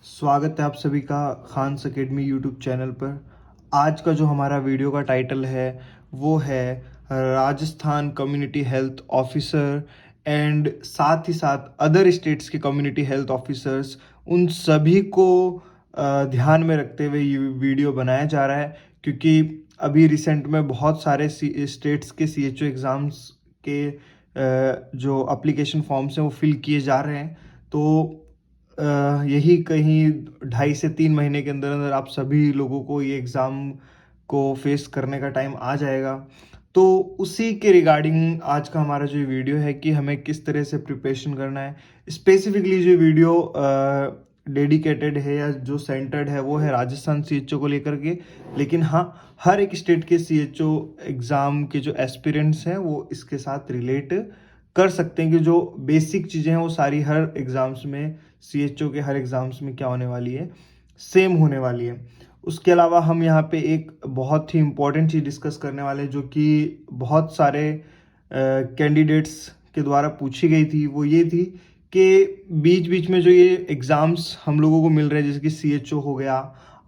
स्वागत है आप सभी का खान्स एकेडमी यूट्यूब चैनल पर। आज का जो हमारा वीडियो का टाइटल है वो है Rajasthan community health officer and साथ ही साथ अदर स्टेट्स के कम्युनिटी हेल्थ ऑफिसर्स, उन सभी को ध्यान में रखते हुए ये वीडियो बनाया जा रहा है, क्योंकि अभी रिसेंट में बहुत सारे स्टेट्स के CHO एग्ज़ाम्स के जो एप्लीकेशन फॉर्म्स हैं वो फिल किए जा रहे हैं। तो यही कहीं 2.5 से 3 महीने के अंदर अंदर आप सभी लोगों को ये एग्ज़ाम को फेस करने का टाइम आ जाएगा। तो उसी के रिगार्डिंग आज का हमारा जो वीडियो है कि हमें किस तरह से प्रिपरेशन करना है। स्पेसिफिकली जो वीडियो डेडिकेटेड है या जो सेंटर्ड है वो है राजस्थान CHO को लेकर के, लेकिन हाँ, हर एक स्टेट के CHO एग्ज़ाम के जो एस्पिरेंट्स हैं वो इसके साथ रिलेट कर सकते हैं कि जो बेसिक चीज़ें हैं वो सारी हर एग्ज़ाम्स में, CHO के हर एग्ज़ाम्स में क्या होने वाली है, सेम होने वाली है। उसके अलावा हम यहाँ पे एक बहुत ही इम्पॉर्टेंट चीज़ डिस्कस करने वाले हैं जो कि बहुत सारे कैंडिडेट्स के द्वारा पूछी गई थी। वो ये थी कि बीच बीच में जो ये एग्ज़ाम्स हम लोगों को मिल रहे हैं, जैसे कि CHO हो गया,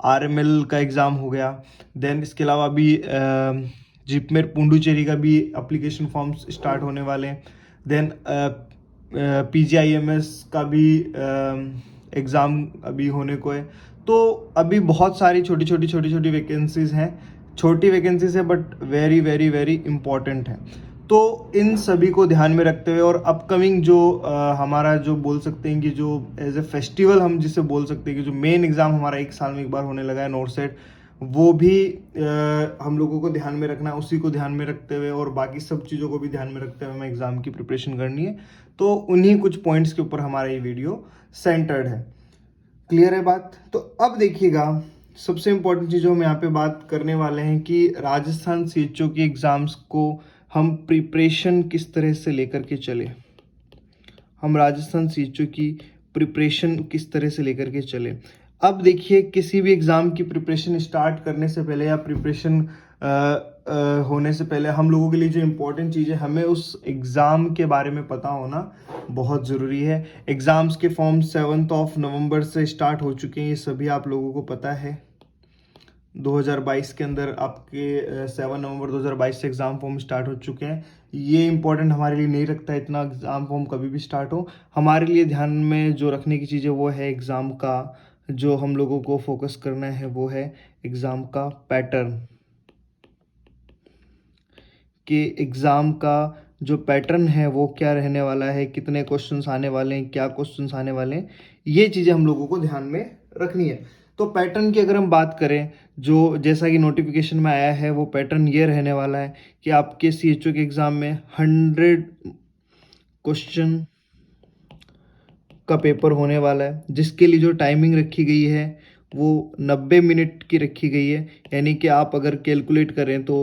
RML का एग्ज़ाम हो गया, देन इसके अलावा भी जिपमेर पुडुचेरी का भी एप्लीकेशन फॉर्म्स स्टार्ट होने वाले हैं, देन PGIMS का भी एग्ज़ाम अभी होने को है। तो अभी बहुत सारी छोटी छोटी वैकेंसीज़ हैं, छोटी वैकेंसीज़ है but very very very important है। तो इन सभी को ध्यान में रखते हुए और अपकमिंग जो हमारा जो बोल सकते हैं कि जो एज ए फेस्टिवल हम जिसे बोल सकते हैं कि जो मेन एग्ज़ाम हमारा 1 साल में एक बार होने लगा है, नॉर्थ सेट, वो भी हम लोगों को ध्यान में रखना है। उसी को ध्यान में रखते हुए और बाकी सब चीज़ों को भी ध्यान में रखते हुए हमें एग्ज़ाम की प्रिपरेशन करनी है। तो उन्हीं कुछ पॉइंट्स के ऊपर हमारा ये वीडियो सेंटर्ड है। क्लियर है बात? तो अब देखिएगा, सबसे इम्पोर्टेंट चीज़ जो हम यहाँ पे बात करने वाले हैं कि राजस्थान CHO के एग्ज़ाम्स को हम प्रिपरेशन किस तरह से लेकर के चले। हम राजस्थान CHO की प्रिपरेशन किस तरह से लेकर के चले। अब देखिए, किसी भी एग्ज़ाम की प्रिपरेशन स्टार्ट करने से पहले या प्रिपरेशन होने से पहले हम लोगों के लिए जो इम्पोर्टेंट चीज़ है, हमें उस एग्ज़ाम के बारे में पता होना बहुत ज़रूरी है। एग्ज़ाम्स के फॉर्म 7 नवंबर से स्टार्ट हो चुके हैं, ये सभी आप लोगों को पता है। 2022 के अंदर आपके 7 नवंबर 2022 से एग्ज़ाम फॉर्म स्टार्ट हो चुके हैं। ये इंपॉर्टेंट हमारे लिए नहीं रखता इतना एग्ज़ाम फॉर्म कभी भी स्टार्ट हो। हमारे लिए ध्यान में जो रखने की चीज़ है वो है एग्ज़ाम का, जो हम लोगों को फोकस करना है वो है एग्ज़ाम का पैटर्न। कि एग्ज़ाम का जो पैटर्न है वो क्या रहने वाला है, कितने क्वेश्चंस आने वाले हैं, क्या क्वेश्चंस आने वाले हैं, ये चीज़ें हम लोगों को ध्यान में रखनी है। तो पैटर्न की अगर हम बात करें, जो जैसा कि नोटिफिकेशन में आया है, वो पैटर्न ये रहने वाला है कि आपके CHO के एग्ज़ाम में 100 क्वेश्चन का पेपर होने वाला है, जिसके लिए जो टाइमिंग रखी गई है वो 90 मिनट की रखी गई है। यानी कि आप अगर कैलकुलेट करें तो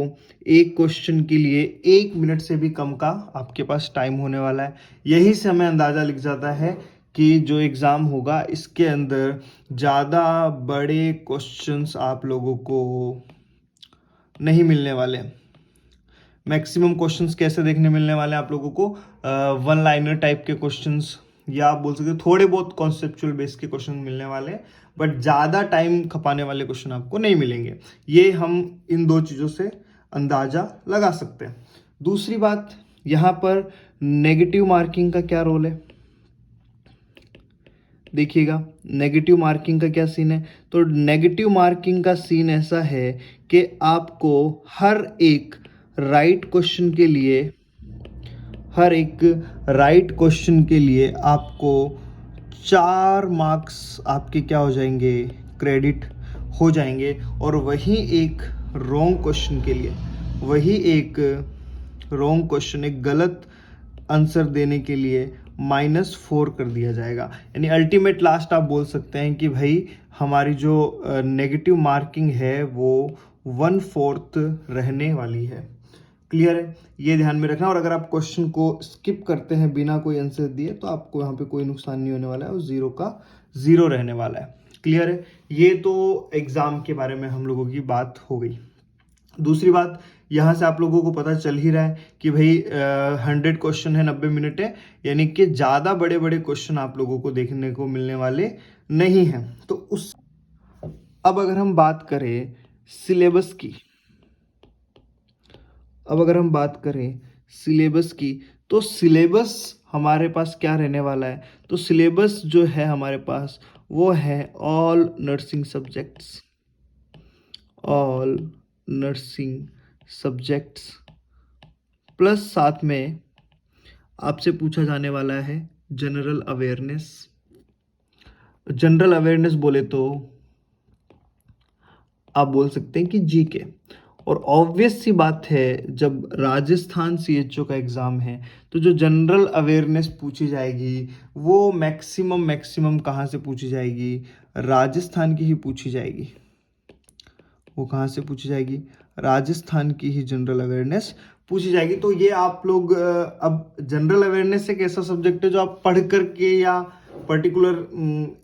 एक क्वेश्चन के लिए 1 मिनट से भी कम का आपके पास टाइम होने वाला है। यही से हमें अंदाज़ा लग जाता है कि जो एग्ज़ाम होगा इसके अंदर ज़्यादा बड़े क्वेश्चंस आप लोगों को नहीं मिलने वाले। मैक्सिमम क्वेश्चंस कैसे देखने मिलने वाले हैं आप लोगों को, 1 लाइनर टाइप के क्वेश्चंस, या आप बोल सकते हो थोड़े बहुत कॉन्सेप्चुअल बेस के क्वेश्चन मिलने वाले हैं, बट ज़्यादा टाइम खपाने वाले क्वेश्चन आपको नहीं मिलेंगे। ये हम इन दो चीज़ों से अंदाज़ा लगा सकते हैं। दूसरी बात, यहाँ पर नेगेटिव मार्किंग का क्या रोल है, देखिएगा नेगेटिव मार्किंग का क्या सीन है। तो नेगेटिव मार्किंग का सीन ऐसा है कि आपको हर एक राइट क्वेश्चन के लिए आपको 4 मार्क्स आपके क्या हो जाएंगे, क्रेडिट हो जाएंगे। और वही एक रॉन्ग क्वेश्चन, एक गलत आंसर देने के लिए -4 कर दिया जाएगा। यानी अल्टीमेट लास्ट आप बोल सकते हैं कि भाई हमारी जो नेगेटिव मार्किंग है वो 1/4 रहने वाली है। क्लियर है? ये ध्यान में रखना। और अगर आप क्वेश्चन को स्किप करते हैं बिना कोई आंसर दिए तो आपको यहाँ पे कोई नुकसान नहीं होने वाला है और 0 का 0 रहने वाला है। क्लियर है? ये तो एग्ज़ाम के बारे में हम लोगों की बात हो गई। दूसरी बात, यहाँ से आप लोगों को पता चल ही रहा है कि भाई 100 क्वेश्चन है, 90 मिनट है, यानी कि ज़्यादा बड़े बड़े क्वेश्चन आप लोगों को देखने को मिलने वाले नहीं हैं। तो उस अब अगर हम बात करें सिलेबस की अब अगर हम बात करें सिलेबस की, तो सिलेबस हमारे पास क्या रहने वाला है? तो सिलेबस जो है हमारे पास वो है all nursing subjects, all nursing subjects plus साथ में आपसे पूछा जाने वाला है जनरल अवेयरनेस। जनरल अवेयरनेस बोले तो आप बोल सकते हैं कि जीके। और ऑब्वियस सी बात है, जब राजस्थान सीएचओ का एग्ज़ाम है तो जो जनरल अवेयरनेस पूछी जाएगी वो मैक्सिमम कहाँ से पूछी जाएगी? राजस्थान की ही पूछी जाएगी। वो कहाँ से पूछी जाएगी? राजस्थान की ही जनरल अवेयरनेस पूछी जाएगी। तो ये आप लोग अब जनरल अवेयरनेस एक ऐसा सब्जेक्ट है जो आप पढ़ करके या पर्टिकुलर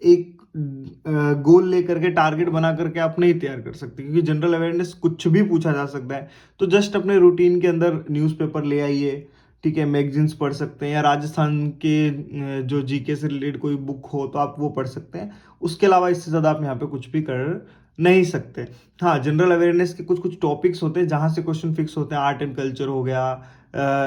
एक गोल लेकर के, टारगेट बना करके आप नहीं तैयार कर सकते, क्योंकि जनरल अवेयरनेस कुछ भी पूछा जा सकता है। तो जस्ट अपने रूटीन के अंदर न्यूज़पेपर ले आइए, ठीक है, मैगजीन्स पढ़ सकते हैं, या राजस्थान के जो जीके से रिलेटेड कोई बुक हो तो आप वो पढ़ सकते हैं। उसके अलावा इससे ज़्यादा आप यहाँ पे कुछ भी कर नहीं सकते। हाँ, जनरल अवेयरनेस के कुछ कुछ टॉपिक्स होते हैं जहाँ से क्वेश्चन फिक्स होते हैं। आर्ट एंड कल्चर हो गया,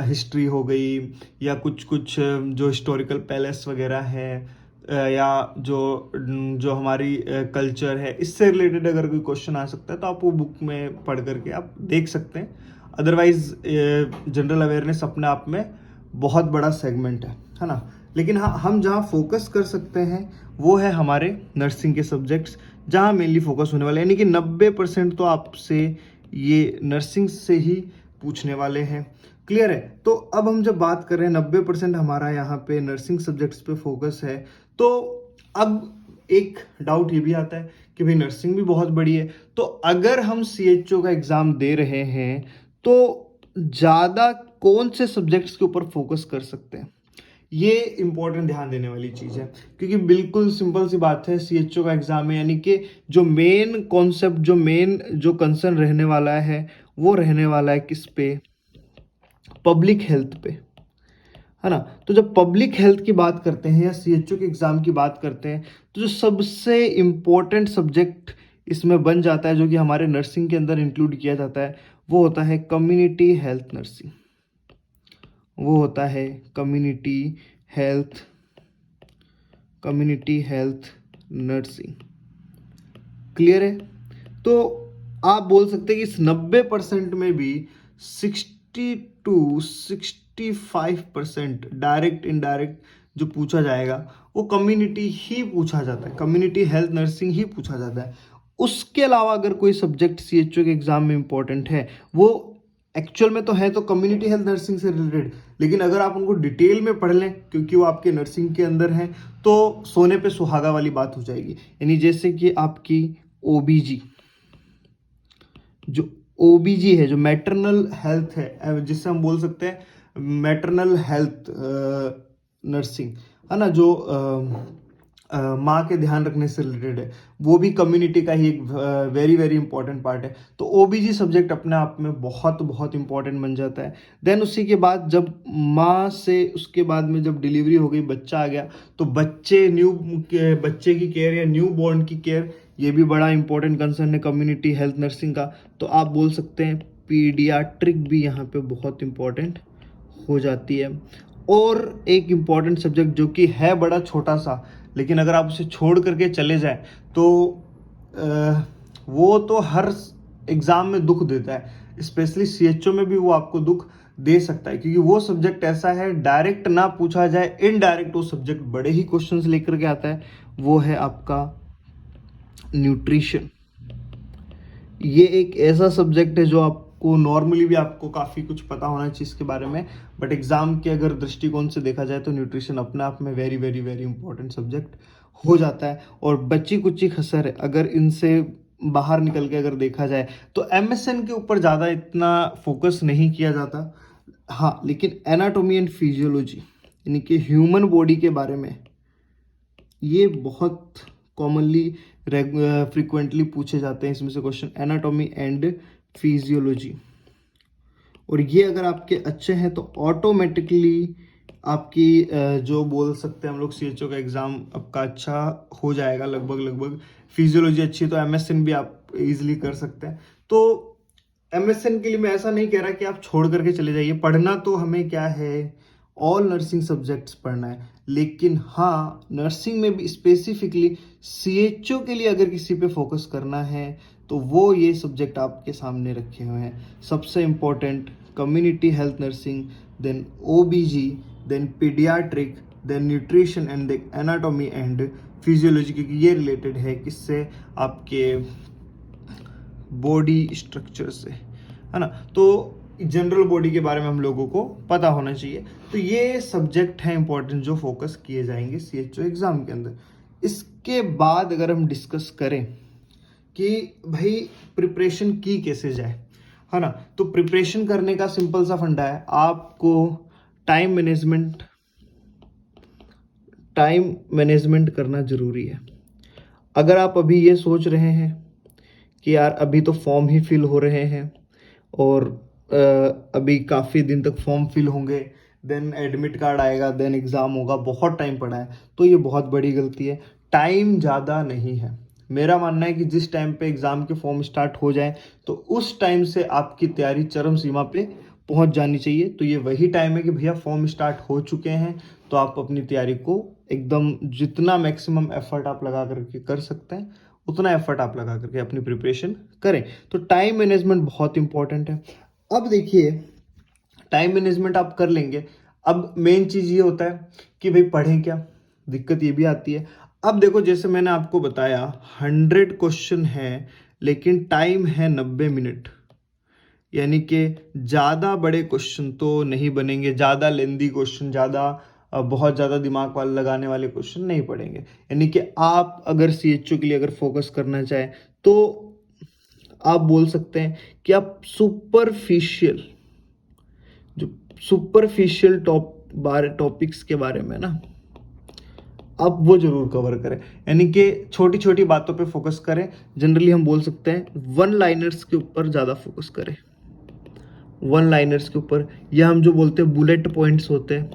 हिस्ट्री हो गई, या कुछ कुछ जो हिस्टोरिकल पैलेस वगैरह है, या जो जो हमारी कल्चर है, इससे रिलेटेड अगर कोई क्वेश्चन आ सकता है तो आप वो बुक में पढ़ करके आप देख सकते हैं। अदरवाइज जनरल अवेयरनेस अपने आप में बहुत बड़ा सेगमेंट है ना। लेकिन हाँ, हम जहाँ फोकस कर सकते हैं वो है हमारे नर्सिंग के सब्जेक्ट्स, जहाँ मेनली फोकस होने वाले हैं, यानी कि 90% तो आपसे ये नर्सिंग से ही पूछने वाले हैं। क्लियर है? तो अब हम जब बात कर रहे हैं 90% हमारा यहाँ पे नर्सिंग सब्जेक्ट्स पे फोकस है, तो अब एक डाउट ये भी आता है कि भाई नर्सिंग भी बहुत बड़ी है, तो अगर हम सीएचओ का एग्ज़ाम दे रहे हैं तो ज़्यादा कौन से सब्जेक्ट्स के ऊपर फोकस कर सकते हैं? ये इंपॉर्टेंट ध्यान देने वाली चीज़ है, क्योंकि बिल्कुल सिंपल सी बात है, सीएचओ का एग्ज़ाम है, यानी कि जो मेन कॉन्सेप्ट, जो कंसर्न रहने वाला है वो रहने वाला है किस पे? पब्लिक हेल्थ पे, है ना। तो जब पब्लिक हेल्थ की बात करते हैं या सीएचओ के एग्ज़ाम की बात करते हैं, तो जो सबसे इम्पोर्टेंट सब्जेक्ट इसमें बन जाता है, जो कि हमारे नर्सिंग के अंदर इंक्लूड किया जाता है, वो होता है कम्युनिटी हेल्थ नर्सिंग। वो होता है कम्युनिटी हेल्थ नर्सिंग। क्लियर है? तो आप बोल सकते हैं कि इस 90% में भी 60 to 65% डायरेक्ट इनडायरेक्ट जो पूछा जाएगा वो कम्युनिटी ही पूछा जाता है, कम्युनिटी हेल्थ नर्सिंग ही पूछा जाता है। उसके अलावा अगर कोई सब्जेक्ट सीएचओ के एग्जाम में इंपॉर्टेंट है, वो एक्चुअल में तो है तो कम्युनिटी हेल्थ नर्सिंग से रिलेटेड, लेकिन अगर आप उनको डिटेल में पढ़ लें क्योंकि वो आपके नर्सिंग के अंदर हैं, तो सोने पे सुहागा वाली बात हो जाएगी। यानी जैसे कि आपकी ओबीजी, जो ओबीजी है, जो मैटरनल हेल्थ है, जिससे हम बोल सकते हैं मैटरनल हेल्थ नर्सिंग, है ना, जो माँ के ध्यान रखने से रिलेटेड है, वो भी कम्युनिटी का ही एक वेरी वेरी इंपॉर्टेंट पार्ट है। तो ओबीजी सब्जेक्ट अपने आप में बहुत बहुत इंपॉर्टेंट बन जाता है। देन उसी के बाद जब माँ से, उसके बाद में जब डिलीवरी हो गई, बच्चा आ गया, तो बच्चे की केयर या न्यू बॉर्न की केयर, ये भी बड़ा इंपॉर्टेंट कंसर्न है कम्युनिटी हेल्थ नर्सिंग का। तो आप बोल सकते हैं पीडियाट्रिक भी यहाँ पे बहुत इंपॉर्टेंट हो जाती है। और एक इम्पॉर्टेंट सब्जेक्ट जो कि है बड़ा छोटा सा, लेकिन अगर आप उसे छोड़ करके चले जाएं तो वो तो हर एग्ज़ाम में दुख देता है, स्पेशली सीएचओ में भी वो आपको दुख दे सकता है, क्योंकि वो सब्जेक्ट ऐसा है डायरेक्ट ना पूछा जाए, इनडायरेक्ट वो सब्जेक्ट बड़े ही क्वेश्चंस लेकर के आता है। वो है आपका न्यूट्रिशन। ये एक ऐसा सब्जेक्ट है जो आपको नॉर्मली भी आपको काफ़ी कुछ पता होना चाहिए इसके बारे में, बट एग्जाम के अगर दृष्टिकोण से देखा जाए तो न्यूट्रिशन अपने आप में very very very important subject हो जाता है। और बच्ची कुच्ची खसर अगर इनसे बाहर निकल के अगर देखा जाए तो एमएसएन के ऊपर ज़्यादा इतना फोकस नहीं किया जाता। हाँ, लेकिन एनाटॉमी एंड फिजियोलॉजी, यानी कि ह्यूमन बॉडी के बारे में, ये बहुत कॉमनली फ्रिक्वेंटली पूछे जाते हैं इसमें से क्वेश्चन, एनाटॉमी एंड फिजियोलॉजी। और ये अगर आपके अच्छे हैं तो ऑटोमेटिकली आपकी जो बोल सकते हैं हम लोग CHO का एग्ज़ाम आपका अच्छा हो जाएगा लगभग। फिजियोलॉजी अच्छी है तो MSN भी आप इजीली कर सकते हैं। तो MSN के लिए मैं ऐसा नहीं कह रहा कि आप छोड़ करके चले जाइए, पढ़ना तो हमें क्या है, ऑल नर्सिंग सब्जेक्ट्स पढ़ना है, लेकिन हाँ नर्सिंग में भी स्पेसिफिकली CHO के लिए अगर किसी पे फोकस करना है तो वो ये सब्जेक्ट आपके सामने रखे हुए हैं। सबसे important community health nursing, then OBG, then paediatric, then nutrition and anatomy and physiology, क्योंकि ये रिलेटेड है किससे, आपके बॉडी स्ट्रक्चर से, है ना। तो जनरल बॉडी के बारे में हम लोगों को पता होना चाहिए। तो ये सब्जेक्ट हैं इंपॉर्टेंट जो फोकस किए जाएंगे CHO एग्जाम के अंदर। इसके बाद अगर हम डिस्कस करें कि भाई प्रिपरेशन की कैसे जाए, है ना, तो प्रिपरेशन करने का सिंपल सा फंडा है, आपको टाइम मैनेजमेंट करना जरूरी है। अगर आप अभी ये सोच रहे हैं कि यार अभी तो फॉर्म ही फिल हो रहे हैं और अभी काफ़ी दिन तक फॉर्म फिल होंगे, देन एडमिट कार्ड आएगा, देन एग्ज़ाम होगा, बहुत टाइम पड़ा है, तो ये बहुत बड़ी गलती है। टाइम ज़्यादा नहीं है। मेरा मानना है कि जिस टाइम पे एग्ज़ाम के फॉर्म स्टार्ट हो जाए तो उस टाइम से आपकी तैयारी चरम सीमा पे पहुंच जानी चाहिए। तो ये वही टाइम है कि भैया फॉर्म स्टार्ट हो चुके हैं तो आप अपनी तैयारी को एकदम जितना मैक्सिमम एफर्ट आप लगा करके कर सकते हैं उतना एफर्ट आप लगा करके अपनी प्रिपरेशन करें। तो टाइम मैनेजमेंट बहुत इंपॉर्टेंट है। अब देखिए टाइम मैनेजमेंट आप कर लेंगे, अब मेन चीज़ ये होता है कि भाई पढ़ें क्या, दिक्कत ये भी आती है। अब देखो जैसे मैंने आपको बताया 100 क्वेश्चन है लेकिन टाइम है 90 मिनट, यानी कि ज़्यादा बड़े क्वेश्चन तो नहीं बनेंगे, ज़्यादा लेंदी क्वेश्चन, बहुत ज़्यादा दिमाग वाले लगाने वाले क्वेश्चन नहीं पड़ेंगे। यानी कि आप अगर CHO के लिए अगर फोकस करना चाहें तो आप बोल सकते हैं कि आप सुपरफिशियल टॉपिक्स के बारे में ना आप वो जरूर कवर करें, यानी कि छोटी छोटी बातों पे फोकस करें। जनरली हम बोल सकते हैं वन लाइनर्स के ऊपर ज़्यादा फोकस करें, वन लाइनर्स के ऊपर, या हम जो बोलते हैं बुलेट पॉइंट्स होते हैं,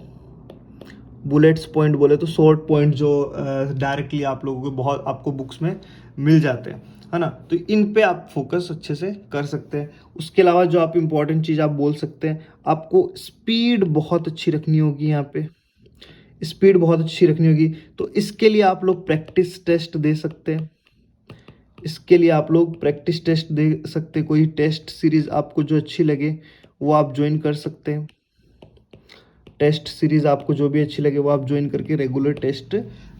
बुलेट्स पॉइंट बोले तो शॉर्ट पॉइंट जो डायरेक्टली आप लोगों को बहुत आपको बुक्स में मिल जाते हैं, है ना। तो इन पे आप फोकस अच्छे से कर सकते हैं। उसके अलावा जो आप इम्पोर्टेंट चीज़ आप बोल सकते हैं, आपको स्पीड बहुत अच्छी रखनी होगी, यहाँ पे स्पीड बहुत अच्छी रखनी होगी। तो इसके लिए आप लोग प्रैक्टिस टेस्ट दे सकते हैं, इसके लिए आप लोग प्रैक्टिस टेस्ट दे सकते हैं। कोई टेस्ट सीरीज आपको जो अच्छी लगे वो आप ज्वाइन कर सकते हैं। टेस्ट सीरीज आपको जो भी अच्छी लगे वो आप ज्वाइन करके रेगुलर टेस्ट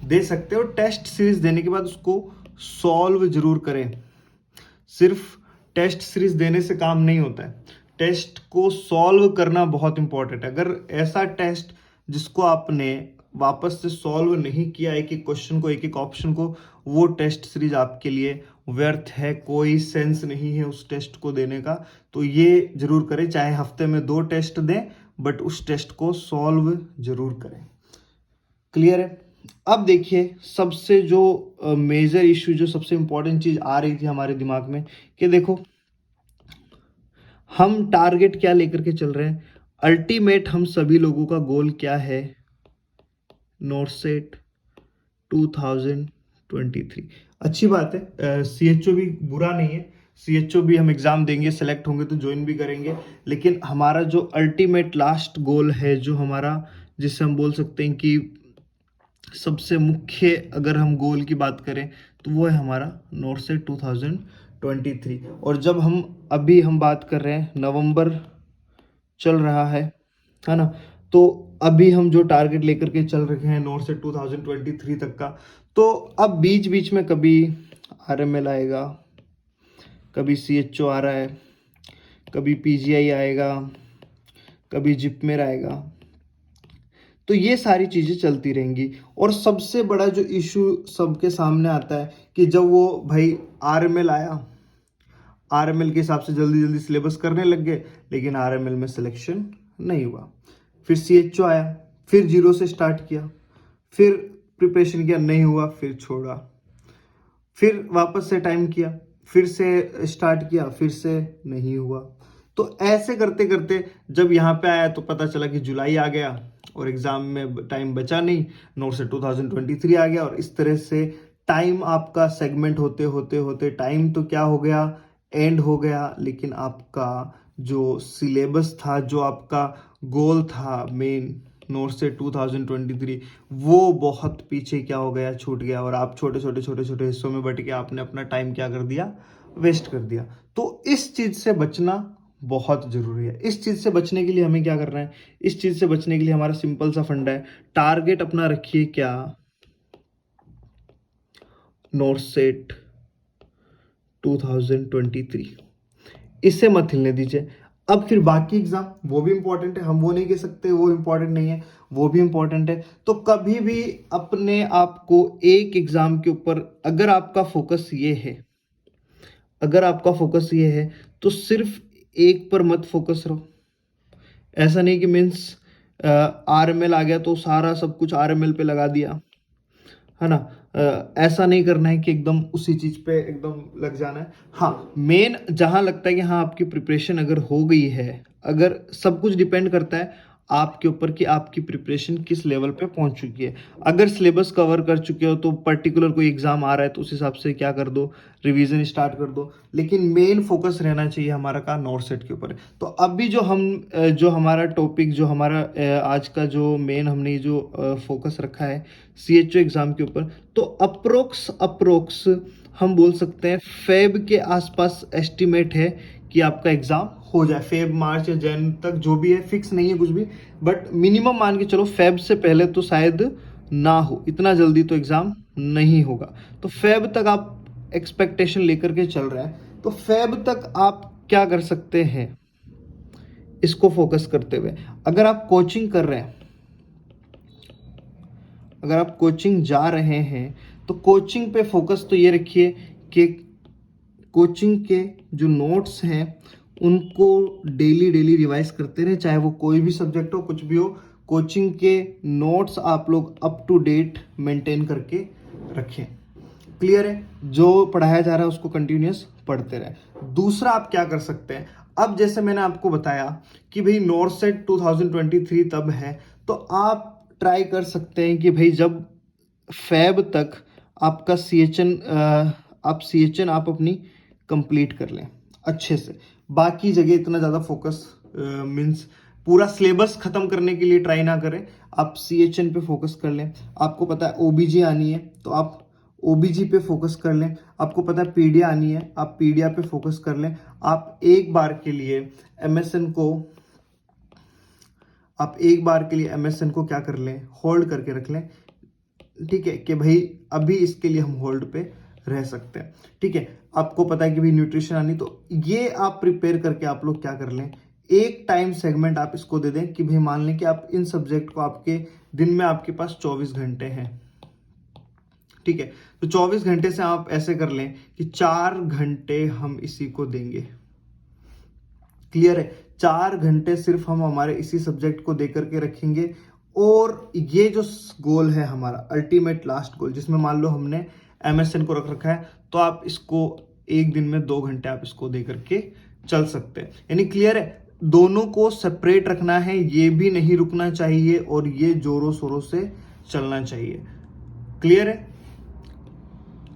दे सकते हो। टेस्ट सीरीज देने के बाद उसको सॉल्व जरूर करें। सिर्फ टेस्ट सीरीज देने से काम नहीं होता है, टेस्ट को सॉल्व करना बहुत इंपॉर्टेंट है। अगर ऐसा टेस्ट जिसको आपने वापस से सॉल्व नहीं किया एक एक क्वेश्चन को, एक एक ऑप्शन को, वो टेस्ट सीरीज आपके लिए व्यर्थ है, कोई सेंस नहीं है उस टेस्ट को देने का। तो ये जरूर करें, चाहे हफ्ते में 2 टेस्ट दें बट उस टेस्ट को सॉल्व जरूर करें। क्लियर है। अब देखिए सबसे जो मेजर इश्यू, जो सबसे इंपॉर्टेंट चीज आ रही थी हमारे दिमाग में कि देखो हम टारगेट क्या लेकर के चल रहे हैं, अल्टीमेट हम सभी लोगों का गोल क्या है, नॉर्सेट 2023। अच्छी बात है, CHO भी बुरा नहीं है, CHO भी हम एग्जाम देंगे, सेलेक्ट होंगे तो ज्वाइन भी करेंगे, लेकिन हमारा जो अल्टीमेट लास्ट गोल है, जो हमारा, जिससे हम बोल सकते हैं कि सबसे मुख्य अगर हम गोल की बात करें तो वो है हमारा नॉर्सेट 2023। और जब हम बात कर रहे हैं, नवंबर चल रहा है ना, तो अभी हम जो टारगेट लेकर के चल रहे हैं नॉर्सेट 2023 तक का, तो अब बीच बीच में कभी RML आएगा, कभी CHO आ रहा है, कभी PGI आएगा, कभी जिपमेर आएगा, तो ये सारी चीज़ें चलती रहेंगी। और सबसे बड़ा जो इशू सबके सामने आता है कि जब वो भाई RML आया, RML के हिसाब से जल्दी जल्दी सिलेबस करने लग गए, लेकिन RML में सिलेक्शन नहीं हुआ। फिर CHO आया, फिर 0 से स्टार्ट किया, फिर प्रिपरेशन किया, नहीं हुआ, फिर छोड़ा, फिर वापस से टाइम किया, फिर से स्टार्ट किया, फिर से नहीं हुआ। तो ऐसे करते करते जब यहाँ पे आया तो पता चला कि जुलाई आ गया और एग्जाम में टाइम बचा नहीं, नोट से 2023 आ गया, और इस तरह से टाइम आपका सेगमेंट होते होते होते टाइम तो क्या हो गया, एंड हो गया, लेकिन आपका जो सिलेबस था, जो आपका गोल था मेन नोट से 2023, वो बहुत पीछे क्या हो गया, छूट गया, और आप छोटे छोटे छोटे छोटे हिस्सों में बट के आपने अपना टाइम क्या कर दिया, वेस्ट कर दिया। तो इस चीज से बचना बहुत जरूरी है। इस चीज से बचने के लिए हमें क्या करना है, इस चीज से बचने के लिए हमारा सिंपल सा फंडा है, टारगेट अपना रखिए क्या, नोट सेट 2023, इससे मत हिलने दीजिए। अब फिर बाकी एग्जाम वो भी इंपॉर्टेंट है, हम वो नहीं कह सकते वो इंपॉर्टेंट नहीं है, वो भी इंपॉर्टेंट है। तो कभी भी अपने आप को एक एग्जाम के ऊपर, अगर आपका फोकस ये है, अगर आपका फोकस ये है तो सिर्फ एक पर मत फोकस रहो। ऐसा नहीं कि मीन्स RML आ गया तो सारा सब कुछ RML पे लगा दिया, है ना। ऐसा नहीं करना है कि एकदम उसी चीज पे एकदम लग जाना है। हाँ, मेन जहां लगता है कि हाँ आपकी प्रिपरेशन अगर हो गई है, अगर सब कुछ डिपेंड करता है आपके ऊपर कि आपकी प्रिपरेशन किस लेवल पे पहुंच चुकी है। अगर सिलेबस कवर कर चुके हो तो पर्टिकुलर कोई एग्जाम आ रहा है तो उस हिसाब से क्या कर दो, रिवीजन स्टार्ट कर दो, लेकिन मेन फोकस रहना चाहिए हमारा का नोट सेट के ऊपर। तो अभी जो हमारा टॉपिक, जो हमारा आज का जो मेन हमने जो फोकस रखा है CHO एग्जाम के ऊपर, तो अप्रोक्स हम बोल सकते हैं फेब के आसपास एस्टिमेट है कि आपका एग्जाम हो जाए। फेब, मार्च या जैन तक, जो भी है, फिक्स नहीं है कुछ भी, बट मिनिमम मान के चलो फेब से पहले तो शायद ना हो, इतना जल्दी तो एग्जाम नहीं होगा। तो फेब तक आप एक्सपेक्टेशन लेकर के चल रहे हैं, तो फेब तक आप क्या कर सकते हैं, इसको फोकस करते हुए अगर आप कोचिंग कर रहे हैं, अगर आप कोचिंग जा रहे हैं तो कोचिंग पे फोकस तो ये रखिए कि कोचिंग के जो नोट्स हैं उनको डेली डेली रिवाइज करते रहे, चाहे वो कोई भी सब्जेक्ट हो, कुछ भी हो। कोचिंग के नोट्स आप लोग अप टू डेट मेंटेन करके रखें। क्लियर है, जो पढ़ाया जा रहा है उसको कंटिन्यूस पढ़ते रहे। दूसरा आप क्या कर सकते हैं, अब जैसे मैंने आपको बताया कि भाई नोट सेट 2023 तब है, तो आप ट्राई कर सकते हैं कि भाई जब फेब तक आपका CHN आप अपनी कंप्लीट कर लें अच्छे से। बाकी जगह इतना ज़्यादा फोकस मीन्स पूरा सिलेबस खत्म करने के लिए ट्राई ना करें, आप CHN पे फोकस कर लें। आपको पता है OBG आनी है तो आप OBG पे फोकस कर लें। आपको पता है पीडिया आनी है, आप पीडिया पे फोकस कर लें। आप एक बार के लिए MSN को क्या कर लें, होल्ड करके रख लें। ठीक है कि भाई अभी इसके लिए हम होल्ड पे रह सकते हैं। ठीक है, आपको पता है कि भाई न्यूट्रिशन आनी, तो ये आप प्रिपेयर करके आप लोग क्या कर लें, एक टाइम सेगमेंट आप इसको दे दें कि भाई मान लें कि आप इन सब्जेक्ट को, आपके दिन में आपके पास 24 घंटे हैं। ठीक है, तो 24 घंटे से आप ऐसे कर लें कि 4 घंटे हम इसी को देंगे। क्लियर है, 4 घंटे सिर्फ हम हमारे इसी सब्जेक्ट को देकर के रखेंगे। और ये जो गोल है हमारा अल्टीमेट लास्ट गोल, जिसमें मान लो हमने MSN को रख रखा है, तो आप इसको एक दिन में 2 घंटे आप इसको दे करके चल सकते हैं। यानी क्लियर है, दोनों को सेपरेट रखना है, ये भी नहीं रुकना चाहिए और ये जोरों शोरों से चलना चाहिए। क्लियर है,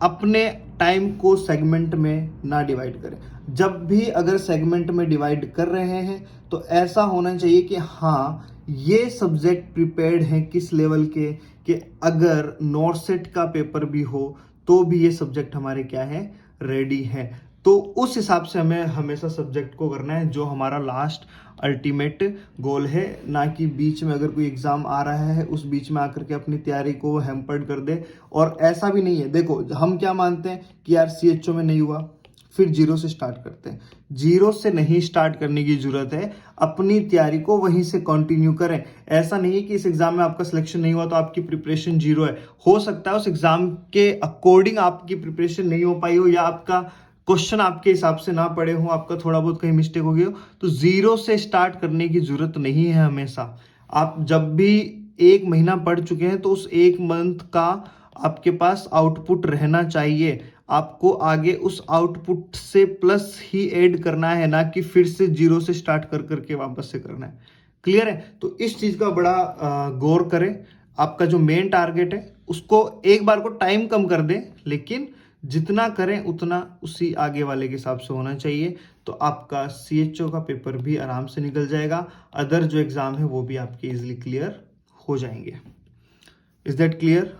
अपने टाइम को सेगमेंट में ना डिवाइड करें। जब भी अगर सेगमेंट में डिवाइड कर रहे हैं तो ऐसा होना चाहिए कि हाँ ये सब्जेक्ट प्रिपेयर्ड हैं किस लेवल के, कि अगर नोट सेट का पेपर भी हो तो भी ये सब्जेक्ट हमारे क्या है, रेडी है। तो उस हिसाब से हमें हमेशा सब्जेक्ट को करना है जो हमारा लास्ट अल्टीमेट गोल है, ना कि बीच में अगर कोई एग्जाम आ रहा है उस बीच में आकर के अपनी तैयारी को हैम्पर्ड कर दे। और ऐसा भी नहीं है, देखो हम क्या मानते हैं कि यार CHO में नहीं हुआ, फिर जीरो से स्टार्ट करते हैं। जीरो से नहीं स्टार्ट करने की जरूरत है, अपनी तैयारी को वहीं से कंटिन्यू करें। ऐसा नहीं है कि इस एग्जाम में आपका सिलेक्शन नहीं हुआ तो आपकी प्रिपरेशन जीरो है। हो सकता है उस एग्जाम के अकॉर्डिंग आपकी प्रिपरेशन नहीं हो पाई हो, या आपका क्वेश्चन आपके हिसाब से ना पढ़े हो, आपका थोड़ा बहुत कहीं मिस्टेक हो गई हो, तो जीरो से स्टार्ट करने की जरूरत नहीं है। हमेशा आप जब भी 1 महीना पढ़ चुके हैं तो उस 1 मंथ का आपके पास आउटपुट रहना चाहिए। आपको आगे उस आउटपुट से प्लस ही ऐड करना है, ना कि फिर से जीरो से स्टार्ट कर करके वापस से करना है। क्लियर है? तो इस चीज़ का बड़ा गौर करें। आपका जो मेन टारगेट है उसको एक बार को टाइम कम कर दें, लेकिन जितना करें उतना उसी आगे वाले के हिसाब से होना चाहिए। तो आपका CHO का पेपर भी आराम से निकल जाएगा, अदर जो एग्ज़ाम है वो भी आपके इजीली क्लियर हो जाएंगे। Is that clear?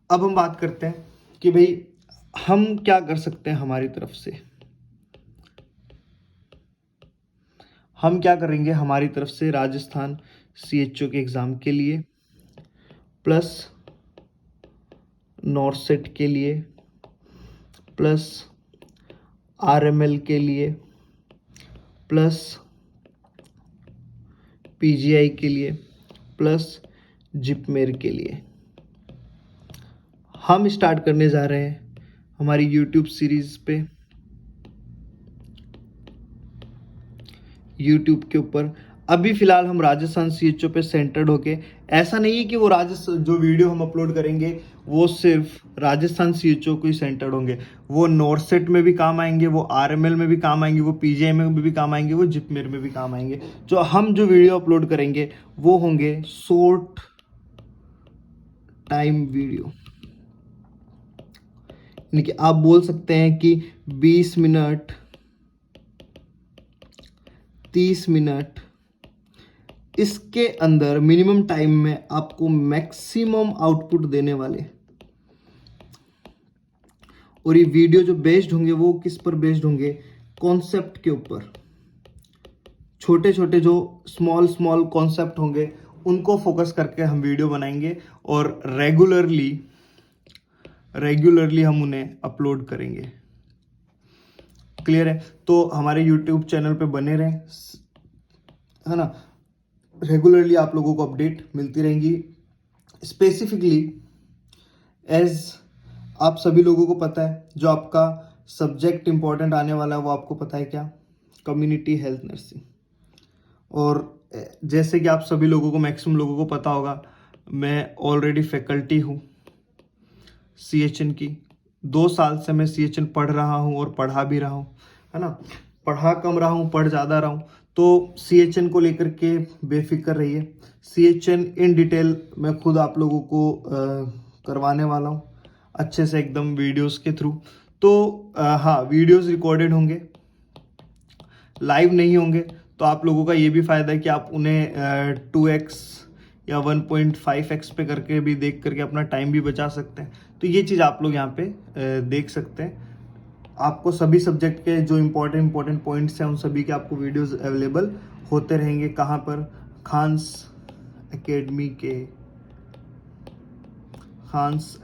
अब हम बात करते हैं कि भाई हम क्या कर सकते हैं हमारी तरफ से। हम क्या करेंगे हमारी तरफ से राजस्थान CHO के एग्ज़ाम के लिए, प्लस नॉर्सेट के लिए, प्लस RML के लिए, प्लस PGI के लिए, प्लस जिपमेर के लिए हम स्टार्ट करने जा रहे हैं हमारी YouTube सीरीज़ पे, YouTube के ऊपर। अभी फिलहाल हम राजस्थान CHO पे सेंटर्ड होके, ऐसा नहीं है कि वो राजस्थान जो वीडियो हम अपलोड करेंगे वो सिर्फ राजस्थान CHO को ही सेंटर्ड होंगे, वो नॉर्सेट में भी काम आएंगे, वो RML में भी काम आएंगे, वो PGI में भी काम आएंगे, वो जिपमेर में भी काम आएंगे। जो हम जो वीडियो अपलोड करेंगे वो होंगे शॉर्ट टाइम वीडियो, यानी कि आप बोल सकते हैं कि 20 मिनट, 30 मिनट, इसके अंदर मिनिमम टाइम में आपको मैक्सिमम आउटपुट देने वाले। और ये वीडियो जो बेस्ड होंगे वो किस पर बेस्ड होंगे? कॉन्सेप्ट के ऊपर। छोटे छोटे जो स्मॉल कॉन्सेप्ट होंगे उनको फोकस करके हम वीडियो बनाएंगे और रेगुलरली हम उन्हें अपलोड करेंगे। क्लियर है? तो हमारे YouTube चैनल पे बने रहें, है ना। रेगुलरली आप लोगों को अपडेट मिलती रहेंगी। स्पेसिफिकली एज आप सभी लोगों को पता है जो आपका सब्जेक्ट इंपॉर्टेंट आने वाला है वो आपको पता है क्या? Community health nursing. और जैसे कि आप सभी लोगों को, मैक्सिमम लोगों को पता होगा, मैं ऑलरेडी फैकल्टी हूँ CHN की। 2 साल से मैं CHN पढ़ रहा हूँ और पढ़ा भी रहा हूँ, है ना। पढ़ा कम रहा हूँ, पढ़ ज़्यादा रहा हूँ। तो CHN को लेकर के बेफिक्र रहिए। CHN इन डिटेल मैं खुद आप लोगों को करवाने वाला हूँ अच्छे से, एकदम वीडियोस के थ्रू। तो हाँ, वीडियोस रिकॉर्डेड होंगे, लाइव नहीं होंगे। तो आप लोगों का ये भी फ़ायदा है कि आप उन्हें 2x या 1.5x पे करके भी देख करके अपना टाइम भी बचा सकते हैं। तो ये चीज़ आप लोग यहाँ पे देख सकते हैं। आपको सभी सब्जेक्ट के जो इम्पोर्टेंट पॉइंट्स हैं उन सभी के आपको वीडियोस अवेलेबल होते रहेंगे। कहाँ पर? खान्स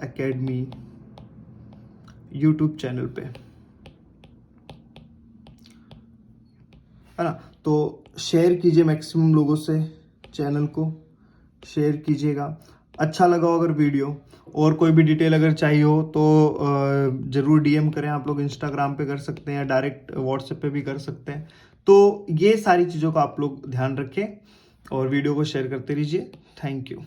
एकेडमी YouTube चैनल पे, है ना। तो शेयर कीजिए मैक्सिमम लोगों से, चैनल को शेयर कीजिएगा। अच्छा लगा हो अगर वीडियो, और कोई भी डिटेल अगर चाहिए हो तो ज़रूर DM करें। आप लोग इंस्टाग्राम पे कर सकते हैं या डायरेक्ट व्हाट्सएप पे भी कर सकते हैं। तो ये सारी चीज़ों का आप लोग ध्यान रखें और वीडियो को शेयर करते रहिए। Thank you.